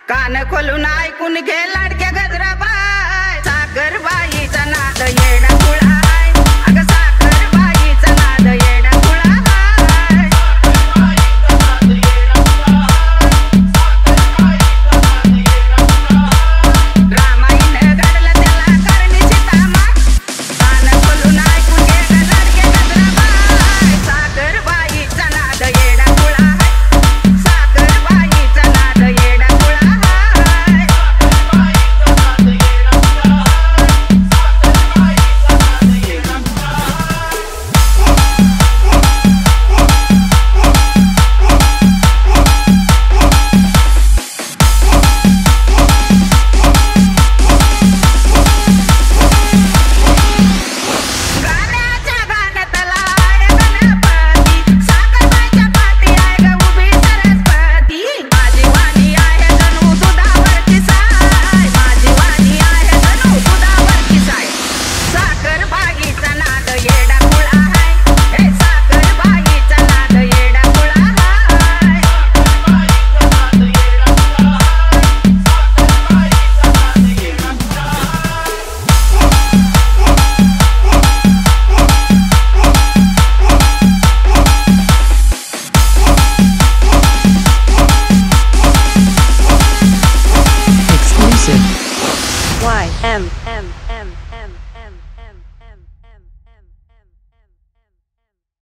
कान खोलून ऐकून घे लाडक्या गजराबाई, साखरबाईचा नाद येडा खुळा हाय, अगं साखरबाईचा नाद येडा खुळा हाय. रामायण घडलं त्याला करण्याची तामा, कान खोलून ऐकून घे ग लाडक्या गजराबाई, साखरबाईचा नाद येडा खुळा हाय, साखरबाईचा नाद येडा खुळा हाय. गाण्याच्या गाण्यातला आहे गणपती, साखरबाईच्या पाठी आहे ग उभी सरस्वती. माझी वाणी आहे जणू दुधावरची साय, माझी वाणी आहे जणू दुधावरची साय. साखरबाईचा नाद येडा खुळा हाय, हे साखरबाईचा नाद येडा खुळा हाय. Exclusive. YM.